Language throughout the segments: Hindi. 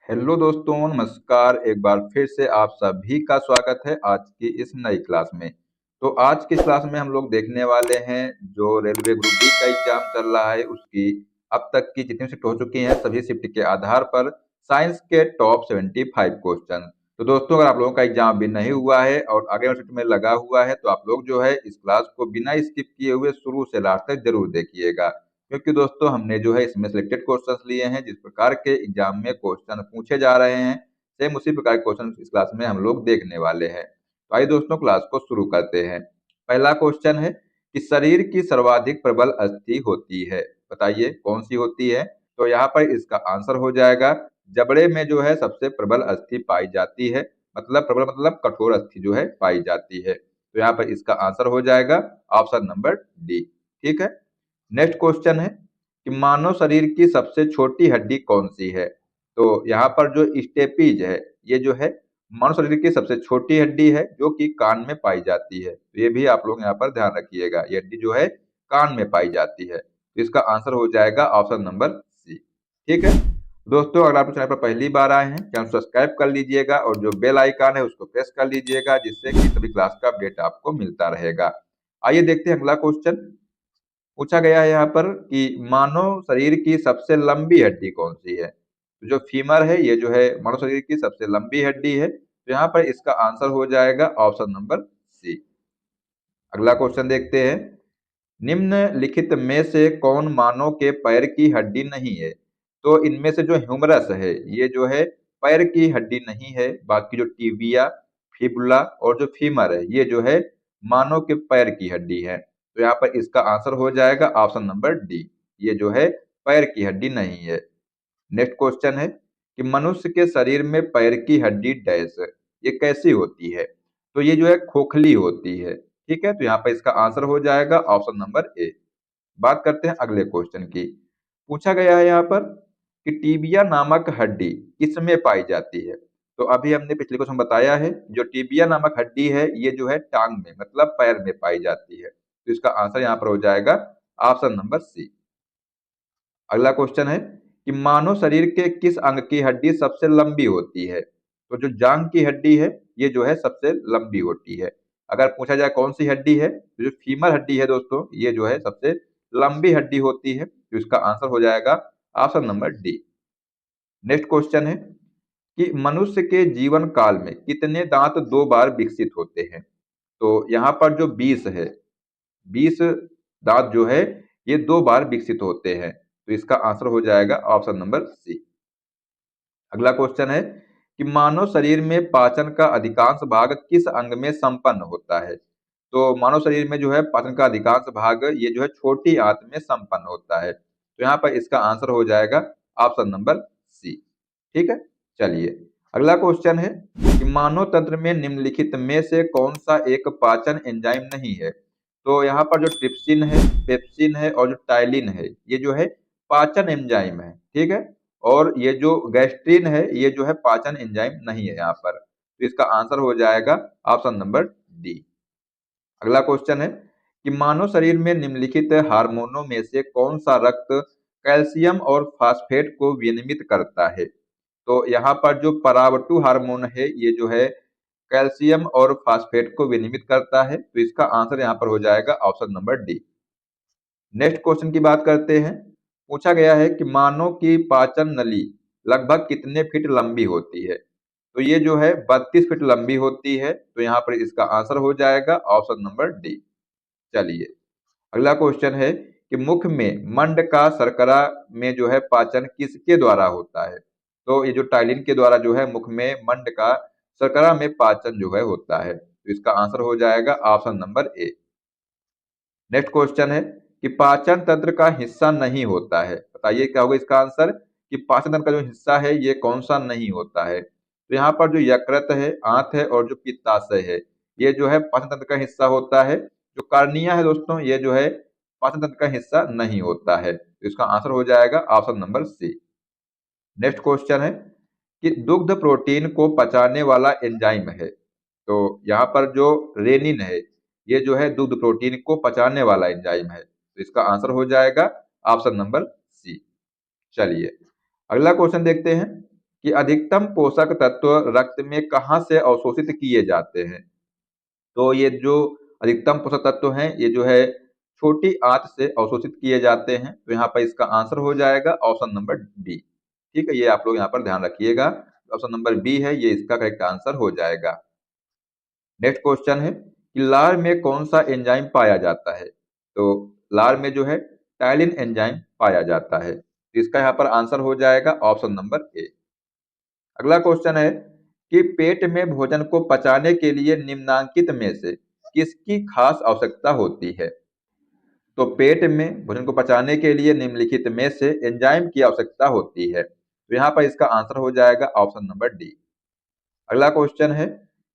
हेलो दोस्तों, नमस्कार। एक बार फिर से आप सभी का स्वागत है आज की इस नई क्लास में। तो आज की क्लास में हम लोग देखने वाले हैं जो रेलवे ग्रुप डी का एग्जाम चल रहा है उसकी अब तक की जितनी शिफ्ट हो चुकी हैं सभी शिफ्ट के आधार पर साइंस के टॉप 75 क्वेश्चन। तो दोस्तों, अगर आप लोगों का एग्जाम अभी नहीं हुआ है और आगे वाली शिफ्ट में लगा हुआ है तो आप लोग जो है इस क्लास को बिना स्किप किए हुए शुरू से लास्ट तक जरूर देखिएगा, क्योंकि दोस्तों हमने जो है इसमें सिलेक्टेड क्वेश्चंस लिए हैं। जिस प्रकार के एग्जाम में क्वेश्चन पूछे जा रहे हैं सेम उसी प्रकार के क्वेश्चन इस क्लास में हम लोग देखने वाले हैं। तो आइए दोस्तों, क्लास को शुरू करते हैं। पहला क्वेश्चन है कि शरीर की सर्वाधिक प्रबल अस्थि होती है, बताइए कौन सी होती है। तो यहाँ पर इसका आंसर हो जाएगा जबड़े में जो है सबसे प्रबल अस्थि पाई जाती है। मतलब प्रबल मतलब कठोर अस्थि जो है पाई जाती है। तो यहाँ पर इसका आंसर हो जाएगा ऑप्शन नंबर डी। ठीक है। नेक्स्ट क्वेश्चन है कि मानव शरीर की सबसे छोटी हड्डी कौन सी है। तो यहाँ पर जो स्टेपीज है ये जो है मानव शरीर की सबसे छोटी हड्डी है जो कि कान में पाई जाती है। तो ये भी आप लोग यहाँ पर ध्यान रखिएगा, ये हड्डी जो है कान में पाई जाती है। तो इसका आंसर हो जाएगा ऑप्शन नंबर सी। ठीक है दोस्तों, अगर आप चैनल पर पहली बार आए हैं चैनल सब्सक्राइब कर लीजिएगा और जो बेल आइकन है उसको प्रेस कर लीजिएगा, जिससे कि सभी क्लास का अपडेट आपको मिलता रहेगा। आइए देखते हैं अगला क्वेश्चन। पूछा गया है यहाँ पर कि मानव शरीर की सबसे लंबी हड्डी कौन सी है। तो जो फीमर है ये जो है मानव शरीर की सबसे लंबी हड्डी है। तो यहाँ पर इसका आंसर हो जाएगा ऑप्शन नंबर सी। अगला क्वेश्चन देखते हैं। निम्नलिखित में से कौन मानव के पैर की हड्डी नहीं है। तो इनमें से जो ह्यूमरस है ये जो है पैर की हड्डी नहीं है। बाकी जो टिबिया, फिबुला और जो फीमर है ये जो है मानव के पैर की हड्डी है। तो यहाँ पर इसका आंसर हो जाएगा ऑप्शन नंबर डी, ये जो है पैर की हड्डी नहीं है। नेक्स्ट क्वेश्चन है कि मनुष्य के शरीर में पैर की हड्डी डैश ये कैसी होती है। तो ये जो है खोखली होती है। ठीक है, तो यहाँ पर इसका आंसर हो जाएगा ऑप्शन नंबर ए। बात करते हैं अगले क्वेश्चन की। पूछा गया है यहाँ पर कि टीबिया नामक हड्डी किसमें पाई जाती है। तो अभी हमने पिछले क्वेश्चन में बताया है जो टीबिया नामक हड्डी है ये जो है टांग में मतलब पैर में पाई जाती है। तो इसका आंसर यहाँ पर हो जाएगा ऑप्शन नंबर सी। अगला क्वेश्चन है कि मानव शरीर के किस अंग की हड्डी सबसे लंबी होती है। तो जो जांग की हड्डी है ये जो है सबसे लंबी होती है। अगर पूछा जाए कौन सी हड्डी है तो जो फीमर हड्डी है दोस्तों ये जो है सबसे लंबी हड्डी होती है। तो इसका आंसर हो जाएगा option number D. Next question है कि मनुष्य के जीवन काल में कितने दांत दो बार विकसित होते हैं। तो यहाँ पर जो 20 है, 20 दांत जो है ये दो बार विकसित होते हैं। तो इसका आंसर हो जाएगा ऑप्शन नंबर सी। अगला क्वेश्चन है कि मानव शरीर में पाचन का अधिकांश भाग किस अंग में संपन्न होता है। तो मानव शरीर में जो है पाचन का अधिकांश भाग ये जो है छोटी आंत में संपन्न होता है। तो यहाँ पर इसका आंसर हो जाएगा ऑप्शन नंबर सी। ठीक है, चलिए अगला क्वेश्चन है कि मानव तंत्र में निम्नलिखित में से कौन सा एक पाचन एंजाइम नहीं है। तो यहाँ पर जो ट्रिप्सिन है, पेप्सिन है और जो टाइलिन है ये जो है पाचन एंजाइम है। ठीक है, और ये जो गैस्ट्रिन है ये जो है पाचन एंजाइम नहीं है यहाँ पर। तो इसका आंसर हो जाएगा ऑप्शन नंबर डी। अगला क्वेश्चन है कि मानव शरीर में निम्नलिखित हार्मोनों में से कौन सा रक्त कैल्शियम और फास्फेट को विनियमित करता है। तो यहाँ पर जो परावटु हार्मोन है ये जो है कैल्शियम और फास्फेट को विनियमित करता है। तो इसका आंसर यहाँ पर हो जाएगा option number D. Next question की बात करते हैं। पूछा गया है कि मानव की पाचन नली लगभग कितने फीट लंबी होती है। तो ये जो है 32 फीट लंबी होती है। तो यहाँ पर इसका आंसर हो जाएगा ऑप्शन नंबर डी। चलिए अगला क्वेश्चन है कि मुख में मंड का शर्करा में जो है पाचन किसके द्वारा होता है। तो ये जो टाइलिन के द्वारा जो है मुख में मंड का शर्करा में पाचन जो है होता है। तो इसका आंसर हो जाएगा option number A. Next question है कि पाचन तंत्र का हिस्सा नहीं होता है, बताइए क्या होगा इसका आंसर। कि पाचन तंत्र का जो हिस्सा है ये कौन सा नहीं होता है। तो यहाँ पर जो यकृत है, आंत है और जो पित्ताशय है ये जो है पाचन तंत्र का हिस्सा होता है। जो कार्निया है दोस्तों ये जो है पाचन तंत्र का हिस्सा नहीं होता है। तो इसका आंसर हो जाएगा option number C. Next question है कि दुग्ध प्रोटीन को पचाने वाला एंजाइम है। तो यहाँ पर जो रेनिन है ये जो है दुग्ध प्रोटीन को पचाने वाला एंजाइम है। तो इसका आंसर हो जाएगा ऑप्शन नंबर सी। चलिए अगला क्वेश्चन देखते हैं। कि अधिकतम पोषक तत्व रक्त में कहाँ से अवशोषित किए जाते हैं। तो ये जो अधिकतम पोषक तत्व हैं, ये जो है छोटी आंत से अवशोषित किए जाते हैं। तो यहाँ पर इसका आंसर हो जाएगा ऑप्शन नंबर बी। ठीक है, ये आप लोग यहाँ पर ध्यान रखिएगा, ऑप्शन नंबर बी है ये इसका करेक्ट आंसर हो जाएगा। नेक्स्ट क्वेश्चन है कि लार में कौन सा एंजाइम पाया जाता है। तो लार में जो है टाइलिन एंजाइम पाया जाता है। तो इसका यहाँ पर आंसर हो जाएगा ऑप्शन नंबर ए। अगला क्वेश्चन है कि पेट में भोजन को पचाने के लिए निम्नांकित में से किसकी खास आवश्यकता होती है। तो पेट में भोजन को पचाने के लिए निम्नलिखित में से एंजाइम की आवश्यकता होती है। तो यहाँ पर इसका आंसर हो जाएगा ऑप्शन नंबर डी। अगला क्वेश्चन है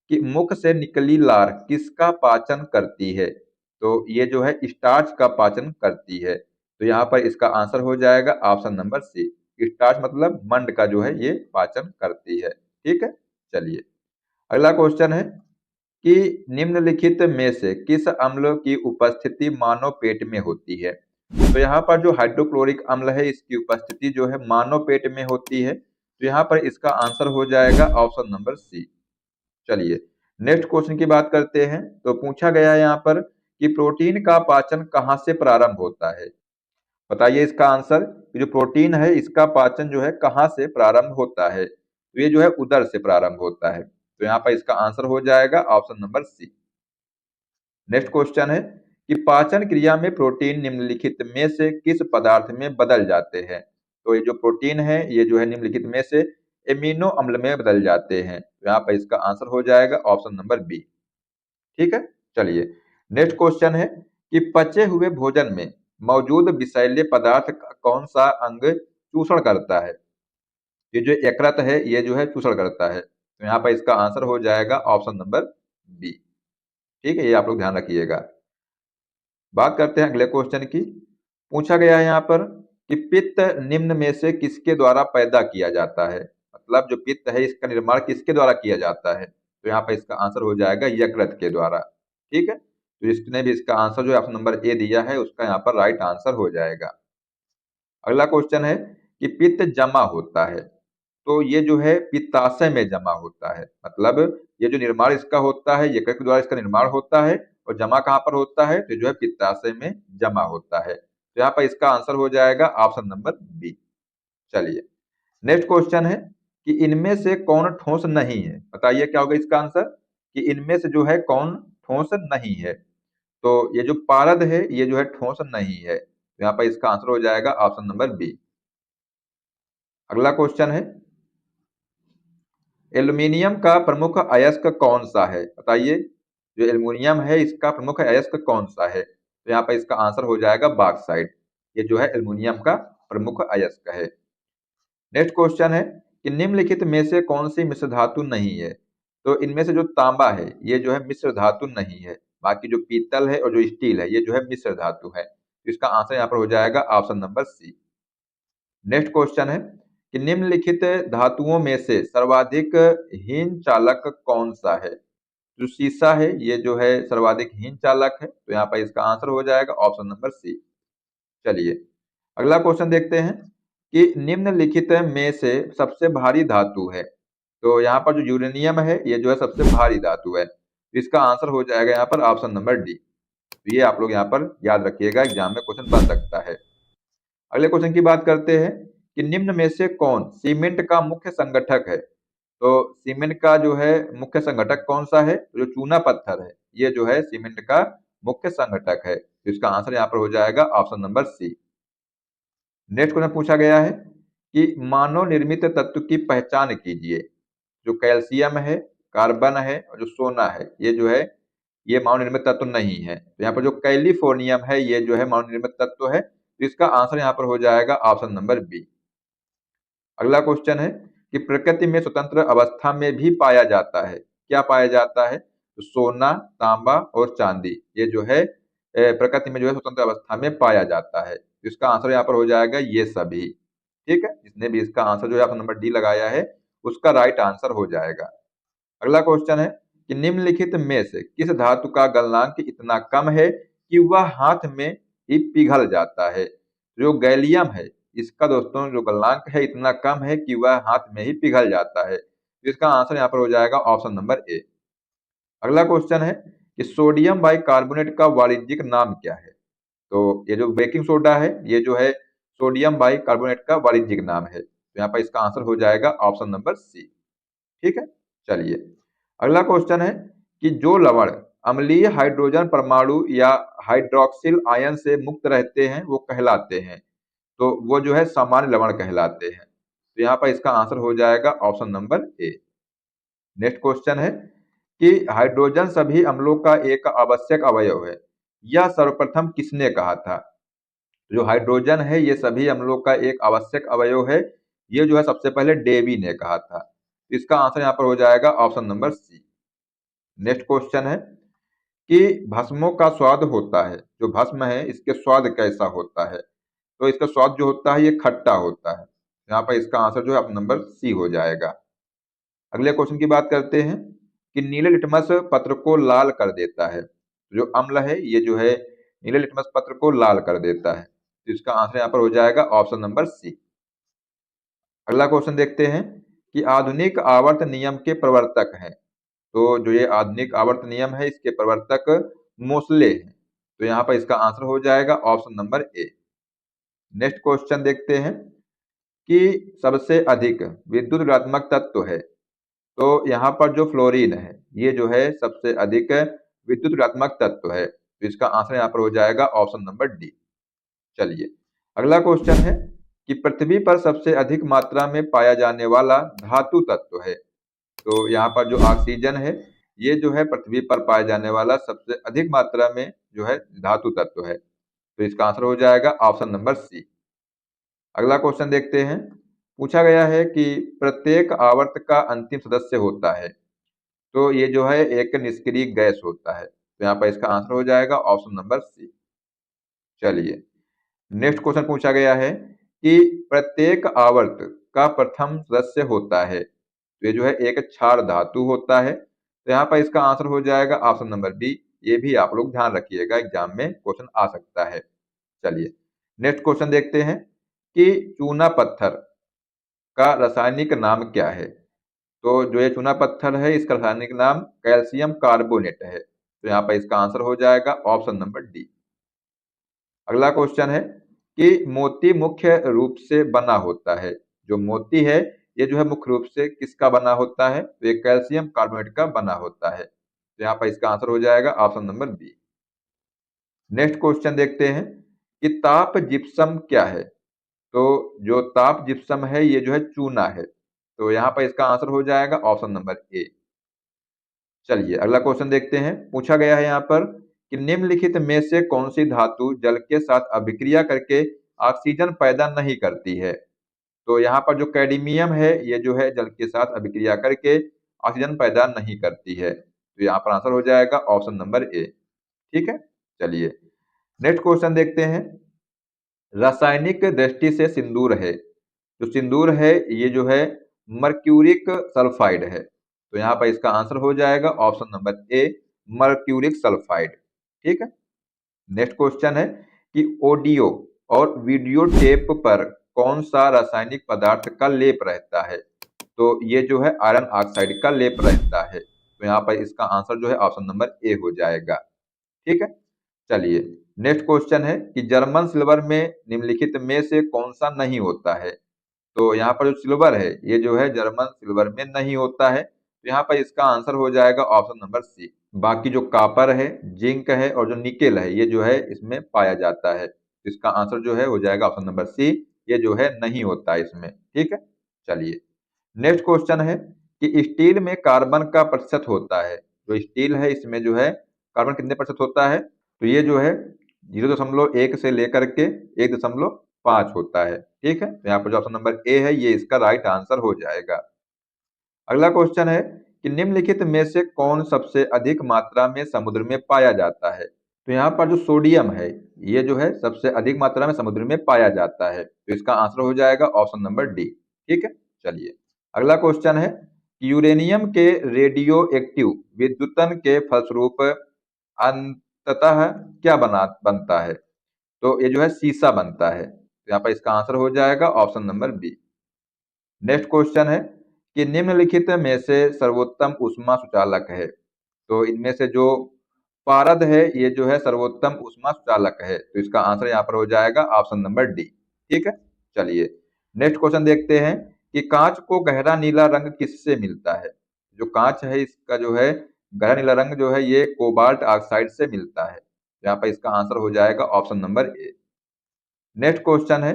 कि मुख से निकली लार किसका पाचन करती है। तो ये जो है स्टार्च का पाचन करती है। तो यहाँ पर इसका आंसर हो जाएगा ऑप्शन नंबर सी। स्टार्च मतलब मंड का जो है ये पाचन करती है। ठीक है, चलिए अगला क्वेश्चन है कि निम्नलिखित में से किस अम्ल की उपस्थिति मानव पेट में होती है। तो यहाँ पर जो हाइड्रोक्लोरिक अम्ल है इसकी उपस्थिति जो है मानव पेट में होती है। तो यहाँ पर इसका आंसर हो जाएगा ऑप्शन नंबर सी। चलिए नेक्स्ट क्वेश्चन की बात करते हैं। तो पूछा गया है यहाँ पर कि प्रोटीन का पाचन कहाँ से प्रारंभ होता है। बताइए इसका आंसर। जो प्रोटीन है इसका पाचन जो है कहाँ से प्रारंभ होता है। तो ये जो है उदर से प्रारंभ होता है। तो यहाँ पर इसका आंसर हो जाएगा option number C. Next question है कि पाचन क्रिया में प्रोटीन निम्नलिखित में से किस पदार्थ में बदल जाते हैं। तो ये जो प्रोटीन है ये जो है निम्नलिखित में से एमिनो अम्ल में बदल जाते हैं। तो यहाँ पर इसका आंसर हो जाएगा ऑप्शन नंबर बी। ठीक है, चलिए नेक्स्ट क्वेश्चन है कि पचे हुए भोजन में मौजूद विषैले पदार्थ का कौन सा अंग चूषण करता है। ये जो यकृत है ये जो है चूषण करता है। तो यहाँ पर इसका आंसर हो जाएगा ऑप्शन नंबर बी। ठीक है, ये आप लोग ध्यान रखिएगा। बात करते हैं अगले क्वेश्चन की। पूछा गया है यहाँ पर कि पित्त निम्न में से किसके द्वारा पैदा किया जाता है। मतलब जो पित्त है इसका निर्माण किसके द्वारा किया जाता है। तो यहाँ पर इसका आंसर हो जाएगा यकृत के द्वारा। ठीक है, तो जिसने भी इसका आंसर जो है ऑप्शन नंबर ए दिया है उसका यहाँ पर राइट आंसर हो जाएगा। अगला क्वेश्चन है कि पित्त जमा होता है। तो ये जो है पित्ताशय में जमा होता है। मतलब ये जो निर्माण इसका होता है यकृत के द्वारा इसका निर्माण होता है और जमा कहाँ पर होता है तो जो है पित्ताशय में जमा होता है। तो यहाँ पर इसका आंसर हो जाएगा ऑप्शन नंबर बी। चलिए नेक्स्ट क्वेश्चन है कि इनमें से कौन ठोस नहीं है। बताइए क्या होगा इसका आंसर कि इनमें से जो है कौन ठोस नहीं है। तो ये जो पारद है ये जो है ठोस नहीं है। तो यहाँ पर इसका आंसर हो जाएगा ऑप्शन नंबर बी। अगला क्वेश्चन है एल्यूमीनियम का प्रमुख अयस्क कौन सा है। बताइए जो एल्यूमीनियम है इसका प्रमुख अयस्क कौन सा है। तो यहाँ पर इसका आंसर हो जाएगा बॉक्साइट। ये जो है एल्यूमीनियम का प्रमुख अयस्क है। नेक्स्ट क्वेश्चन है कि निम्नलिखित में से कौन सी मिश्र धातु नहीं है। तो इनमें से जो तांबा है ये जो है मिश्र धातु नहीं है। बाकी जो पीतल है और जो स्टील है ये जो है मिश्र धातु है। तो इसका आंसर यहाँ पर हो जाएगा option number C. Next question है कि निम्नलिखित धातुओं में से सर्वाधिक हीन चालक कौन सा है। जो शीशा है ये जो है सर्वाधिक हीन चालक है। तो यहाँ पर इसका आंसर हो जाएगा ऑप्शन नंबर सी। चलिए अगला क्वेश्चन देखते हैं कि निम्नलिखित में से सबसे भारी धातु है। तो यहाँ पर जो यूरेनियम है ये जो है सबसे भारी धातु है। तो इसका आंसर हो जाएगा यहाँ पर ऑप्शन नंबर डी। तो ये आप लोग यहाँ पर याद रखिएगा, एग्जाम में क्वेश्चन बन सकता है। अगले क्वेश्चन की बात करते हैं कि निम्न में से कौन सीमेंट का मुख्य संगठक है। तो सीमेंट का जो है मुख्य संगठक कौन सा है। तो जो चूना पत्थर है ये जो है सीमेंट का मुख्य संगठक है। तो इसका आंसर यहाँ पर हो जाएगा option number C. Next question पूछा गया है कि मानव निर्मित तत्व की पहचान कीजिए। जो कैल्शियम है, कार्बन है और जो सोना है ये जो है ये मानव निर्मित तत्व नहीं है। तो यहाँ पर जो कैलिफोर्नियम है ये जो है मानव निर्मित तत्व है। तो इसका आंसर यहाँ पर हो जाएगा ऑप्शन नंबर बी। अगला क्वेश्चन है कि प्रकृति में स्वतंत्र अवस्था में भी पाया जाता है। क्या पाया जाता है। तो सोना, तांबा और चांदी ये जो है प्रकृति में जो है स्वतंत्र अवस्था में पाया जाता है। तो इसका आंसर यहाँ पर हो जाएगा ये सभी। ठीक है, जिसने भी इसका आंसर जो है ऑप्शन नंबर डी लगाया है उसका राइट आंसर हो जाएगा। अगला क्वेश्चन है कि निम्नलिखित में से किस धातु का गलनांक इतना कम है कि वह हाथ में ही पिघल जाता है। जो गैलियम है इसका दोस्तों जो गलनांक है इतना कम है कि वह हाथ में ही पिघल जाता है। तो इसका आंसर यहाँ पर हो जाएगा ऑप्शन नंबर ए। अगला क्वेश्चन है कि सोडियम बाइकार्बोनेट का वाणिज्यिक नाम क्या है? तो ये जो बेकिंग सोडा है ये जो है सोडियम बाइकार्बोनेट का वाणिज्यिक नाम है। तो यहाँ पर इसका आंसर हो जाएगा ऑप्शन नंबर सी। ठीक है, चलिए अगला क्वेश्चन है कि जो लवण अम्लीय हाइड्रोजन परमाणु या हाइड्रोक्सिल आयन से मुक्त रहते हैं वो कहलाते हैं। तो वो जो है सामान्य लवण कहलाते हैं। तो यहाँ पर इसका आंसर हो जाएगा option number A. Next question है कि हाइड्रोजन सभी अम्लों का एक आवश्यक अवयव है, यह सर्वप्रथम किसने कहा था? जो हाइड्रोजन है ये सभी अम्लों का एक आवश्यक अवयव है, ये जो है सबसे पहले डेवी ने कहा था। इसका आंसर यहाँ पर हो जाएगा option number C. Next question है कि भस्मों का स्वाद होता है, जो भस्म है इसके स्वाद कैसा होता है? तो इसका स्वाद जो होता है ये खट्टा होता है। यहाँ पर इसका आंसर जो है ऑप्शन नंबर सी हो जाएगा। अगले क्वेश्चन की बात करते हैं कि नीले लिटमस पत्र को लाल कर देता है। जो अम्ल है ये जो है नीले लिटमस पत्र को लाल कर देता है। तो इसका आंसर यहाँ पर हो जाएगा ऑप्शन नंबर सी। अगला क्वेश्चन देखते हैं कि आधुनिक आवर्त नियम के प्रवर्तक हैं। तो जो ये आधुनिक आवर्त नियम है इसके प्रवर्तक मोसले हैं। तो यहाँ पर इसका आंसर हो जाएगा option number A. Next question देखते हैं कि सबसे अधिक विद्युत ऋणात्मक तत्व है। तो यहाँ पर जो फ्लोरीन है ये जो है सबसे अधिक विद्युत ऋणात्मक तत्व है। तो इसका आंसर यहाँ पर हो जाएगा ऑप्शन नंबर डी। चलिए अगला क्वेश्चन है कि पृथ्वी पर सबसे अधिक मात्रा में पाया जाने वाला धातु तत्व है। तो यहाँ पर जो ऑक्सीजन है ये जो है पृथ्वी पर पाया जाने वाला सबसे अधिक मात्रा में जो है धातु तत्व है। तो इसका आंसर हो जाएगा ऑप्शन नंबर सी। अगला क्वेश्चन देखते हैं, पूछा गया है कि प्रत्येक आवर्त का अंतिम सदस्य होता है। तो ये जो है एक निष्क्रिय गैस होता है। तो यहाँ पर इसका आंसर हो जाएगा ऑप्शन नंबर सी। चलिए नेक्स्ट क्वेश्चन पूछा गया है कि प्रत्येक आवर्त का प्रथम सदस्य होता है। तो ये जो है एक क्षार धातु होता है। तो यहाँ पर इसका आंसर हो जाएगा ऑप्शन नंबर बी। ये भी आप लोग ध्यान रखिएगा, एग्जाम में क्वेश्चन आ सकता है। चलिए नेक्स्ट क्वेश्चन देखते हैं कि चूना पत्थर का रासायनिक नाम क्या है? तो जो ये चूना पत्थर है इसका रासायनिक नाम कैल्शियम कार्बोनेट है। तो यहाँ पर इसका आंसर हो जाएगा ऑप्शन नंबर डी। अगला क्वेश्चन है कि मोती मुख्य रूप से बना होता है। जो मोती है ये जो है मुख्य रूप से किसका बना होता है? तो ये कैल्शियम कार्बोनेट का बना होता है। तो यहाँ पर इसका आंसर हो जाएगा option number B. Next question देखते हैं कि ताप जिप्सम क्या है? तो जो ताप जिप्सम है ये जो है चूना है। तो यहाँ पर इसका आंसर हो जाएगा ऑप्शन नंबर ए। चलिए अगला क्वेश्चन देखते हैं, पूछा गया है यहाँ पर कि निम्नलिखित में से कौन सी धातु जल के साथ अभिक्रिया करके ऑक्सीजन पैदा नहीं करती है? तो यहाँ पर जो कैडमियम है ये जो है जल के साथ अभिक्रिया करके ऑक्सीजन पैदा नहीं करती है। तो यहाँ पर आंसर हो जाएगा ऑप्शन नंबर ए। ठीक है, चलिए नेक्स्ट क्वेश्चन देखते हैं, रासायनिक दृष्टि से सिंदूर है। जो सिंदूर है ये जो है मर्क्यूरिक सल्फाइड है। तो यहाँ पर इसका आंसर हो जाएगा option number A, mercuric sulphide. ठीक है, नेक्स्ट क्वेश्चन है कि ऑडियो और वीडियो टेप पर कौन सा रासायनिक पदार्थ का लेप रहता है? तो ये जो है आयरन ऑक्साइड का लेप रहता है। तो यहाँ पर इसका आंसर जो है ऑप्शन नंबर ए हो जाएगा। ठीक है, चलिए नेक्स्ट क्वेश्चन है कि जर्मन सिल्वर में निम्नलिखित में से कौन सा नहीं होता है? तो यहाँ पर जो सिल्वर है ये जो है जर्मन सिल्वर में नहीं होता है। तो यहाँ पर इसका आंसर हो जाएगा ऑप्शन नंबर सी। बाकी जो कापर है, जिंक है और जो निकेल है ये जो है इसमें पाया जाता है। तो इसका आंसर जो है हो जाएगा ऑप्शन नंबर सी, ये जो है नहीं होता है इसमें। ठीक है, चलिए नेक्स्ट क्वेश्चन है कि स्टील में कार्बन का प्रतिशत होता है। जो स्टील है इसमें जो है कार्बन कितने प्रतिशत होता है? तो ये जो है 0.1 से लेकर के 1.5 होता है। ठीक है, तो यहाँ पर जो ऑप्शन नंबर ए है ये इसका राइट आंसर हो जाएगा। अगला क्वेश्चन है कि निम्नलिखित में से कौन सबसे अधिक मात्रा में समुद्र में पाया जाता है? तो यहाँ पर जो सोडियम है ये जो है सबसे अधिक मात्रा में समुद्र में पाया जाता है। तो इसका आंसर हो जाएगा ऑप्शन नंबर डी। ठीक है, चलिए अगला क्वेश्चन है कि यूरेनियम के रेडियो एक्टिव विद्युतन के फलस्वरूप अंततः क्या बनता है? तो ये जो है सीसा बनता है। तो यहाँ पर इसका आंसर हो जाएगा option number B. Next question है कि निम्नलिखित में से सर्वोत्तम ऊष्मा सुचालक है। तो इनमें से जो पारद है ये जो है सर्वोत्तम ऊष्मा सुचालक है, तो इसका आंसर यहाँ पर हो जाएगा ऑप्शन नंबर डी। ठीक है, चलिए नेक्स्ट क्वेश्चन देखते हैं कि कांच को गहरा नीला रंग किससे मिलता है। जो कांच है इसका जो है गहरा नीला रंग जो है ये कोबाल्ट ऑक्साइड से मिलता है। यहाँ पर इसका आंसर हो जाएगा option number A. Next question है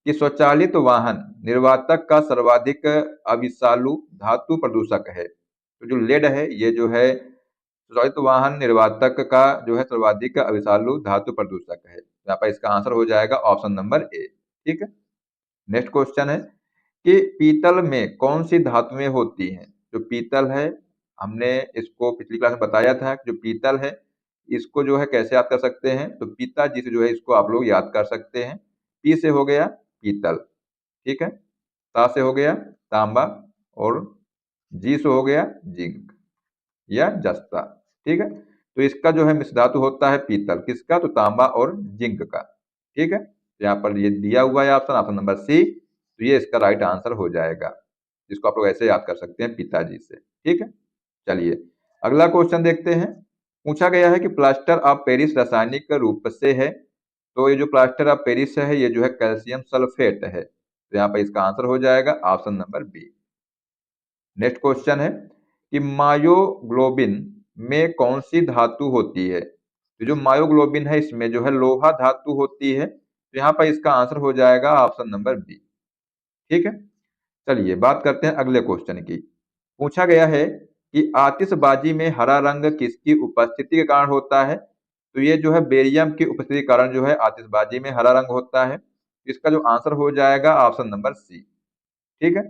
कि स्वचालित वाहन निर्वातक का सर्वाधिक अविषालु धातु प्रदूषक है। तो जो लेड है ये जो है स्वचालित वाहन निर्वातक का जो है सर्वाधिक अविषालु धातु प्रदूषक है। यहाँ पर इसका आंसर हो जाएगा ऑप्शन नंबर ए। ठीक है, नेक्स्ट क्वेश्चन है कि पीतल में कौन सी धातुएं होती हैं। जो पीतल है हमने इसको पिछली क्लास में बताया था कि जो पीतल है इसको जो है कैसे याद कर सकते हैं। तो पिताजी से जो है इसको आप लोग याद कर सकते हैं। पी से हो गया पीतल, ठीक है, ता से हो गया तांबा और जी से हो गया जिंक या जस्ता। ठीक है, तो इसका जो है मिश्र धातु होता है पीतल, किसका, तो तांबा और जिंक का। ठीक है, यहाँ पर ये दिया हुआ है ऑप्शन, ऑप्शन नंबर सी, तो ये इसका राइट आंसर हो जाएगा, जिसको आप लोग ऐसे याद कर सकते हैं पिताजी से। ठीक है, चलिए अगला क्वेश्चन देखते हैं। पूछा गया है कि प्लास्टर ऑफ पेरिस रासायनिक रूप से है। तो ये जो प्लास्टर ऑफ पेरिस है ये जो है कैल्शियम सल्फेट है, तो यहाँ पर इसका आंसर हो जाएगा option number B. Next question है कि मायोग्लोबिन में कौन सी धातु होती है। तो जो मायोग्लोबिन है इसमें जो है लोहा धातु होती है, तो यहाँ पर इसका आंसर हो जाएगा ऑप्शन नंबर बी। ठीक है, चलिए बात करते हैं अगले क्वेश्चन की। पूछा गया है कि आतिशबाजी में हरा रंग किसकी उपस्थिति के कारण होता है। तो ये जो है बेरियम की उपस्थिति के कारण जो है आतिशबाजी में हरा रंग होता है। इसका जो आंसर हो जाएगा ऑप्शन नंबर सी। ठीक है,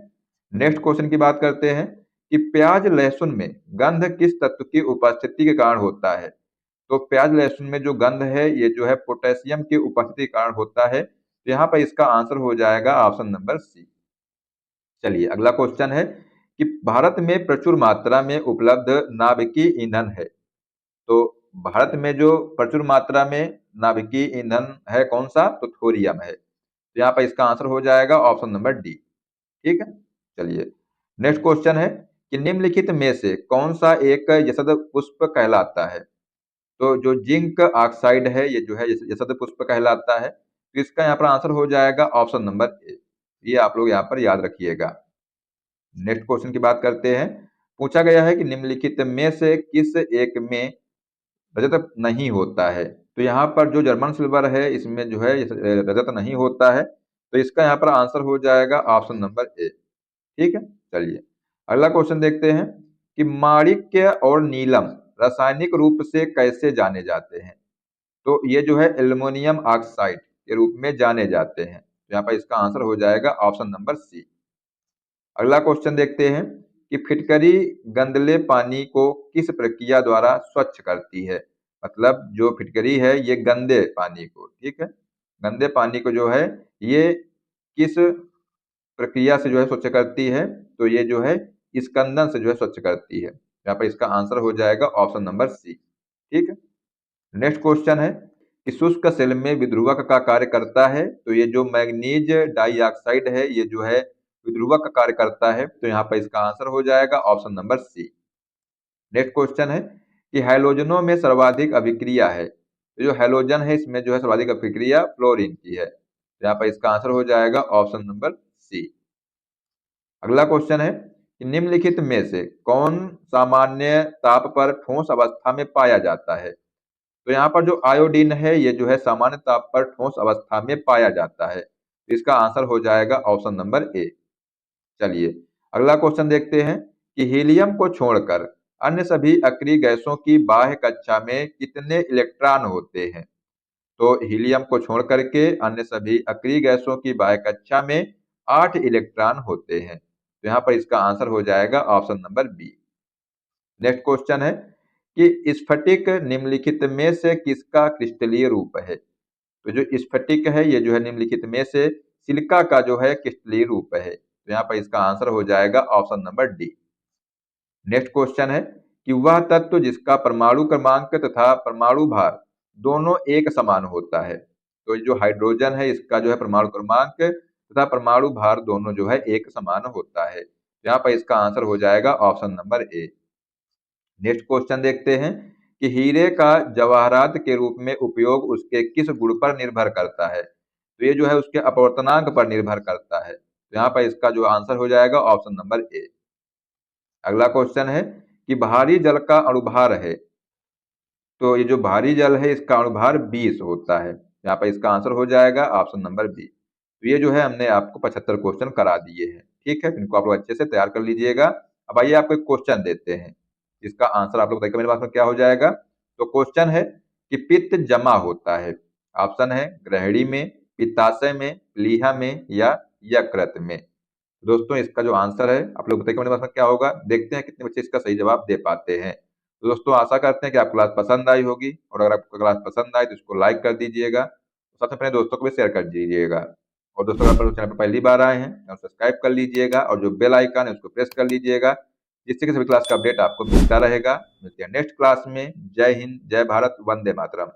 नेक्स्ट क्वेश्चन की बात करते हैं कि प्याज लहसुन में गंध किस तत्व की उपस्थिति के कारण होता है। तो प्याज लहसुन में जो गंध है ये जो है पोटेशियम की उपस्थिति के कारण होता है, तो यहाँ पर इसका आंसर हो जाएगा ऑप्शन नंबर सी। चलिए अगला क्वेश्चन है कि भारत में प्रचुर मात्रा में उपलब्ध नाभिकीय ईंधन है। तो भारत में जो प्रचुर मात्रा में नाभिकीय ईंधन है कौन सा, तो थोरियम है। तो यहाँ पर इसका आंसर हो जाएगा ऑप्शन नंबर डी। ठीक है, चलिए नेक्स्ट क्वेश्चन है कि निम्नलिखित में से कौन सा एक यशद पुष्प कहलाता है। तो जो जिंक ऑक्साइड है ये जो है यशद पुष्प कहलाता है, तो इसका यहाँ पर आंसर हो जाएगा ऑप्शन नंबर ए। ये आप लोग यहाँ पर याद रखिएगा। नेक्स्ट क्वेश्चन की बात करते हैं। पूछा गया है कि निम्नलिखित में से किस एक में रजत नहीं होता है। तो यहाँ पर जो जर्मन सिल्वर है इसमें जो है रजत नहीं होता है, तो इसका यहाँ पर आंसर हो जाएगा ऑप्शन नंबर ए। ठीक है, चलिए अगला क्वेश्चन देखते हैं कि माणिक्य और नीलम रासायनिक रूप से कैसे जाने जाते हैं। तो ये जो है एल्युमिनियम ऑक्साइड के रूप में जाने जाते हैं, तो यहाँ पर इसका आंसर हो जाएगा ऑप्शन नंबर सी। अगला क्वेश्चन देखते हैं कि फिटकरी गंदले पानी को किस प्रक्रिया द्वारा स्वच्छ करती है। मतलब जो फिटकरी है ये गंदे पानी को, ठीक है, गंदे पानी को जो है ये किस प्रक्रिया से जो है स्वच्छ करती है। तो ये जो है स्कंदन से जो है स्वच्छ करती है। यहाँ पर इसका आंसर हो जाएगा ऑप्शन नंबर सी। ठीक है, नेक्स्ट क्वेश्चन है कि शुष्क सेल में विध्रुवक का कार्य करता है। तो ये जो मैग्नीज डाइऑक्साइड है ये जो है विध्रुवक का कार्य करता है, तो यहाँ पर इसका आंसर हो जाएगा option number C. Next question है कि हैलोजनों में सर्वाधिक अभिक्रिया है। तो जो हैलोजन है इसमें जो है सर्वाधिक अभिक्रिया फ्लोरीन की है, तो यहाँ पर इसका आंसर हो जाएगा ऑप्शन नंबर सी। अगला क्वेश्चन है कि निम्नलिखित में से कौन सामान्य ताप पर ठोस अवस्था में पाया जाता है। तो यहाँ पर जो आयोडीन है ये जो है सामान्य ताप पर ठोस अवस्था में पाया जाता है, तो इसका आंसर हो जाएगा ऑप्शन नंबर ए। चलिए अगला क्वेश्चन देखते हैं कि हीलियम को छोड़कर अन्य सभी अक्रिय गैसों की बाह्य कक्षा में कितने इलेक्ट्रॉन होते हैं। तो हीलियम को छोड़ करके अन्य सभी अक्रिय गैसों की बाह्य कक्षा में 8 इलेक्ट्रॉन होते हैं, तो यहाँ पर इसका आंसर हो जाएगा option number B. Next question है कि स्फटिक निम्नलिखित में से किसका क्रिस्टलीय रूप है। तो जो स्फटिक है ये जो है निम्नलिखित में से सिलिका का जो है क्रिस्टलीय रूप है, तो यहाँ पर इसका आंसर हो जाएगा option number D. Next question है कि वह तत्व जिसका परमाणु क्रमांक तथा परमाणु भार दोनों एक समान होता है। तो ये जो हाइड्रोजन है इसका जो है परमाणु क्रमांक तथा परमाणु भार दोनों जो है एक समान होता है। यहाँ पर इसका आंसर हो जाएगा option number A. Next question देखते हैं कि हीरे का जवाहरात के रूप में उपयोग उसके किस गुण पर निर्भर करता है। तो ये जो है उसके अपवर्तनांक पर निर्भर करता है। तो यहाँ पर इसका जो आंसर हो जाएगा ऑप्शन नंबर ए। अगला क्वेश्चन है कि भारी जल का अणुभार है, तो ये जो भारी जल है इसका अणुभार 20 होता है। यहाँ पर इसका आंसर हो जाएगा ऑप्शन नंबर बी। तो ये जो है हमने आपको 75 क्वेश्चन करा दिए हैं। ठीक है, इनको आप लोग अच्छे से तैयार कर लीजिएगा। अब आइए आपको एक क्वेश्चन देते हैं, इसका आंसर आप लोग बताइए मेरे पास में क्या हो जाएगा। तो क्वेश्चन है कि पित्त जमा होता है, ऑप्शन है ग्रहणी में, पित्ताशय में, प्लीहा में या यकृत में। दोस्तों इसका जो आंसर है आप लोग बताइए मेरे पास में क्या होगा। देखते हैं कितने बच्चे इसका सही जवाब दे पाते हैं। तो दोस्तों आशा करते हैं कि आपको क्लास पसंद आई होगी, और अगर आपको क्लास पसंद आई तो इसको लाइक कर दीजिएगा, साथ में अपने दोस्तों को भी शेयर कर दीजिएगा। और दोस्तों अगर आप चैनल पर पहली बार आए हैं तो सब्सक्राइब कर लीजिएगा और जो बेल आइकन है उसको प्रेस कर लीजिएगा, जिससे कि सभी क्लास का अपडेट आपको मिलता रहेगा। मिलते हैं नेक्स्ट क्लास में। जय हिंद, जय भारत, वंदे मातरम।